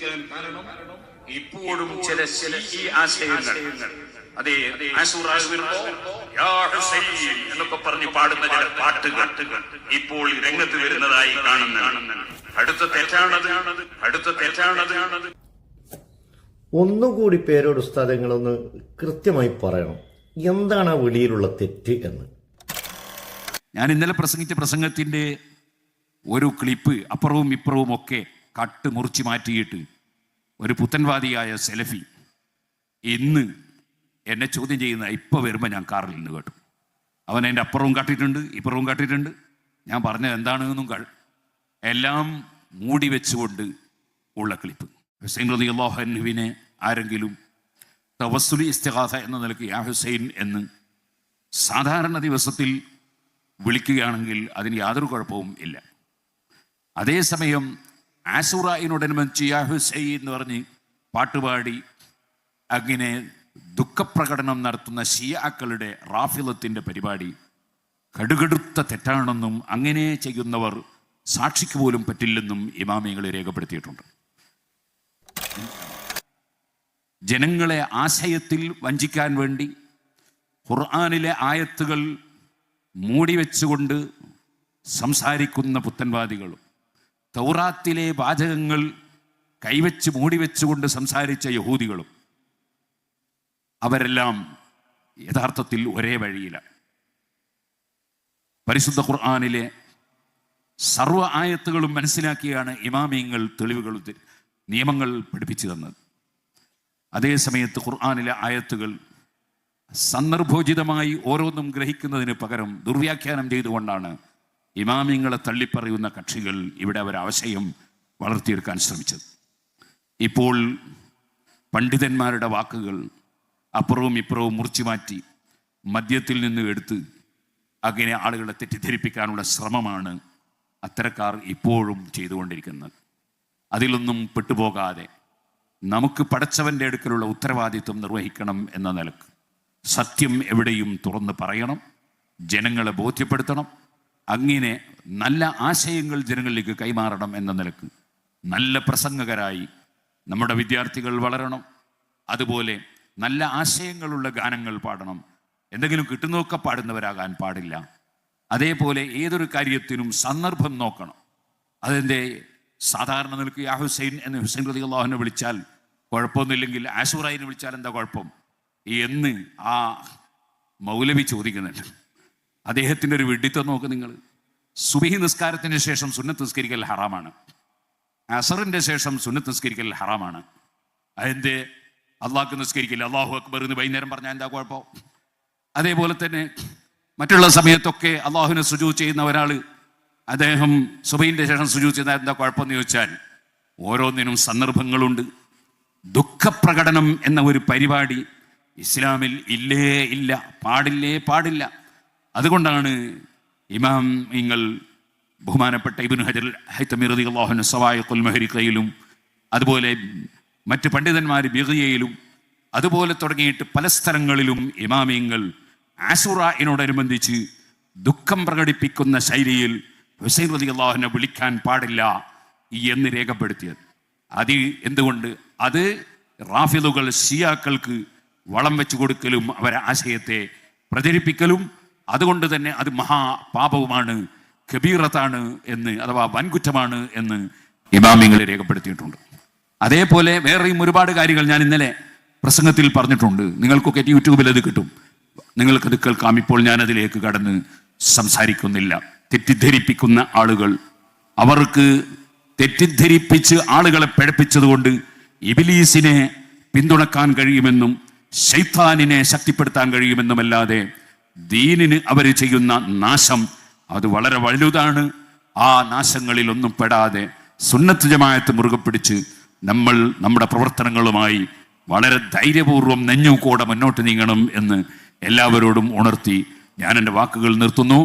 ചോദിക്കാൻ കാരണം ഇപ്പോഴും ചില ആശയങ്ങൾ അതെ എന്നൊക്കെ പറഞ്ഞ് പാടുന്ന ചില പാട്ടുകൾ ഇപ്പോൾ രംഗത്ത് വരുന്നതായി കാണുന്ന അടുത്ത തെറ്റാണത്. ഒന്നുകൂടി പേരോട് ഉസ്താദങ്ങളൊന്ന് കൃത്യമായി പറയണം, എന്താണ് ആ വെളിയിലുള്ള തെറ്റ് എന്ന്. ഞാൻ ഇന്നലെ പ്രസംഗിച്ച പ്രസംഗത്തിൻ്റെ ഒരു ക്ലിപ്പ് അപ്പുറവും ഇപ്പുറവും ഒക്കെ കട്ട് മുറിച്ച് മാറ്റിയിട്ട് ഒരു പുത്തൻവാദിയായ സെലഫി ഇന്ന് എന്നെ ചോദ്യം ചെയ്യുന്ന ഇപ്പോൾ വരുമ്പോൾ ഞാൻ കാറിൽ നിന്ന് കേട്ടു. അവൻ എൻ്റെ അപ്പുറവും കാട്ടിയിട്ടുണ്ട് ഇപ്പുറവും കാട്ടിയിട്ടുണ്ട്. ഞാൻ പറഞ്ഞത് എന്താണെന്നും എല്ലാം മൂടി വെച്ചുകൊണ്ട് ഉള്ള ക്ലിപ്പ്. ഹുസൈൻ റളിയല്ലാഹു അൻഹുവിനെ ആരെങ്കിലും തവസ്സുലി ഇസ്തിഗാസ എന്ന നിലയ്ക്ക് യാ ഹുസൈൻ എന്ന് സാധാരണ ദിവസത്തിൽ വിളിക്കുകയാണെങ്കിൽ അതിന് യാതൊരു കുഴപ്പവും ഇല്ല. അതേസമയം ആശുറായിനോടനുബന്ധിച്ച് യാ ഹുസൈൻ എന്ന് പറഞ്ഞ് പാട്ടുപാടി അങ്ങനെ ദുഃഖപ്രകടനം നടത്തുന്ന ഷിയാക്കളുടെ റാഫിളത്തിൻ്റെ പരിപാടി കടുകടുത്ത തെറ്റാണെന്നും അങ്ങനെ ചെയ്യുന്നവർ സാക്ഷിക്ക് പോലും പറ്റില്ലെന്നും ഇമാമികളെ രേഖപ്പെടുത്തിയിട്ടുണ്ട്. ജനങ്ങളെ ആശയത്തിൽ വഞ്ചിക്കാൻ വേണ്ടി ഖുർആനിലെ ആയത്തുകൾ മൂടിവെച്ചുകൊണ്ട് സംസാരിക്കുന്ന പുത്തൻവാദികളും തൗറാത്തിലെ വാചകങ്ങൾ കൈവച്ച് മൂടിവെച്ചുകൊണ്ട് സംസാരിച്ച യഹൂദികളും അവരെല്ലാം യഥാർത്ഥത്തിൽ ഒരേ വഴിയിലാണ്. പരിശുദ്ധ ഖുർആനിലെ സർവ്വ ആയത്തുകളും മനസ്സിലാക്കിയാണ് ഇമാമിയങ്ങൾ തെളിവുകൾ നിയമങ്ങൾ പഠിപ്പിച്ചു തന്നത്. അതേസമയത്ത് ഖുർആനിലെ ആയത്തുകൾ സന്ദർഭോചിതമായി ഓരോന്നും ഗ്രഹിക്കുന്നതിന് പകരം ദുർവ്യാഖ്യാനം ചെയ്തുകൊണ്ടാണ് ഇമാമിങ്ങളെ തള്ളിപ്പറയുന്ന കക്ഷികൾ ഇവിടെ അവരാശയം വളർത്തിയെടുക്കാൻ ശ്രമിച്ചത്. ഇപ്പോൾ പണ്ഡിതന്മാരുടെ വാക്കുകൾ അപ്പുറവും ഇപ്പുറവും മുറിച്ചു മാറ്റി മദ്യത്തിൽ നിന്ന് എടുത്ത് അങ്ങനെ ആളുകളെ തെറ്റിദ്ധരിപ്പിക്കാനുള്ള ശ്രമമാണ് അത്തരക്കാർ ഇപ്പോഴും ചെയ്തുകൊണ്ടിരിക്കുന്നത്. അതിലൊന്നും പെട്ടുപോകാതെ നമുക്ക് പടച്ചവൻ്റെ അടുക്കലുള്ള ഉത്തരവാദിത്വം നിർവഹിക്കണം എന്ന നിലക്ക് സത്യം എവിടെയും തുറന്ന് പറയണം, ജനങ്ങളെ ബോധ്യപ്പെടുത്തണം. അങ്ങനെ നല്ല ആശയങ്ങൾ ജനങ്ങളിലേക്ക് കൈമാറണം എന്ന നിലക്ക് നല്ല പ്രസംഗകരായി നമ്മുടെ വിദ്യാർത്ഥികൾ വളരണം. അതുപോലെ നല്ല ആശയങ്ങളുള്ള ഗാനങ്ങൾ പാടണം. എന്തെങ്കിലും കിട്ടുന്നതൊക്കെ പാടുന്നവരാകാൻ പാടില്ല. അതേപോലെ ഏതൊരു കാര്യത്തിനും സന്ദർഭം നോക്കണം. അതിൻ്റെ സാധാരണ നിലക്ക് യാ ഹുസൈൻ എന്ന് ഹുസൈൻ റളിയല്ലാഹുവിനെ വിളിച്ചാൽ കുഴപ്പമൊന്നുമില്ലെങ്കിൽ ആശുറായിനെ വിളിച്ചാൽ എന്താ കുഴപ്പം എന്ന് ആ മൗലവി ചോദിക്കുന്നുണ്ട്. അദ്ദേഹത്തിൻ്റെ ഒരു വിഡിത്തം നോക്ക് നിങ്ങൾ. സുബഹി നിസ്കാരത്തിന് ശേഷം സുന്നത്ത് നിസ്കരിക്കൽ ഹറാമാണ്, അസറിൻ്റെ ശേഷം സുന്നത്ത് നിസ്കരിക്കൽ ഹറാമാണ്. അതിൻ്റെ അള്ളാഹ്ക്ക് നിസ്കരിക്കില്ല, അല്ലാഹു അക്ബർ എന്ന് വൈകുന്നേരം പറഞ്ഞാൽ എന്താ കുഴപ്പം? അതേപോലെ തന്നെ മറ്റുള്ള സമയത്തൊക്കെ അള്ളാഹുവിനെ സുജൂദ് ചെയ്യുന്ന ഒരാൾ അദ്ദേഹം സുബഹിൻ്റെ ശേഷം സുജൂദ് ചെയ്താൽ എന്താ കുഴപ്പമെന്ന് ചോദിച്ചാൽ ഓരോന്നിനും സന്ദർഭങ്ങളുണ്ട്. ദുഃഖപ്രകടനം എന്ന ഒരു പരിപാടി ഇസ്ലാമിൽ ഇല്ല, പാടില്ല. അതുകൊണ്ടാണ് ഇമാം ബഹുമാനപ്പെട്ട ഇബ്നു ഹജർ ഹൈതമി റളിയല്ലാഹു അൻഹു സവായിഖുൽ മഹരിഖയിലും അതുപോലെ മറ്റ് പണ്ഡിതന്മാർ ബിഗിയയിലും അതുപോലെ തുടങ്ങിയിട്ട് പല സ്ഥലങ്ങളിലും ഇമാമിയങ്ങൾ ആശുറായിനോടനുബന്ധിച്ച് ദുഃഖം പ്രകടിപ്പിക്കുന്ന ശൈലിയിൽ ഹുസൈൻ റളിയല്ലാഹു അൻഹു വിളിക്കാൻ പാടില്ല എന്ന് രേഖപ്പെടുത്തിയത്. അത് എന്തുകൊണ്ട്? അത് റാഫിദുകൾ ഷിയാക്കൾക്ക് വളം വെച്ചു കൊടുക്കലും അവരെ ആശയത്തെ പ്രചരിപ്പിക്കലും, അതുകൊണ്ട് തന്നെ അത് മഹാപാപവുമാണ്, കബീറത്താണ് എന്ന്, അഥവാ വൻകുറ്റമാണ് എന്ന് ഇമാമിങ്ങളെ രേഖപ്പെടുത്തിയിട്ടുണ്ട്. അതേപോലെ വേറെയും ഒരുപാട് കാര്യങ്ങൾ ഞാൻ ഇന്നലെ പ്രസംഗത്തിൽ പറഞ്ഞിട്ടുണ്ട്. നിങ്ങൾക്കൊക്കെ യൂട്യൂബിൽ അത് കിട്ടും, നിങ്ങൾക്കത് കേൾക്കാം. ഇപ്പോൾ ഞാനതിലേക്ക് കടന്ന് സംസാരിക്കുന്നില്ല. തെറ്റിദ്ധരിപ്പിക്കുന്ന ആളുകൾ, അവർക്ക് തെറ്റിദ്ധരിപ്പിച്ച് ആളുകളെ പിഴപ്പിച്ചതുകൊണ്ട് ഇബ്ലീസിനെ പിന്തുണക്കാൻ കഴിയുമെന്നും ശൈത്താനിനെ ശക്തിപ്പെടുത്താൻ കഴിയുമെന്നുമല്ലാതെ ദീനിന് അവർ ചെയ്യുന്ന നാശം അത് വളരെ വലുതാണ്. ആ നാശങ്ങളിലൊന്നും പെടാതെ സുന്നത്ത് ജമാഅത്ത് മുറുകെ പിടിച്ച് നമ്മൾ നമ്മുടെ പ്രവർത്തനങ്ങളുമായി വളരെ ധൈര്യപൂർവ്വം നെഞ്ഞുകൂടെ മുന്നോട്ട് നീങ്ങണം എന്ന് എല്ലാവരോടും ഉണർത്തി ഞാൻ എൻ്റെ വാക്കുകൾ നിർത്തുന്നു.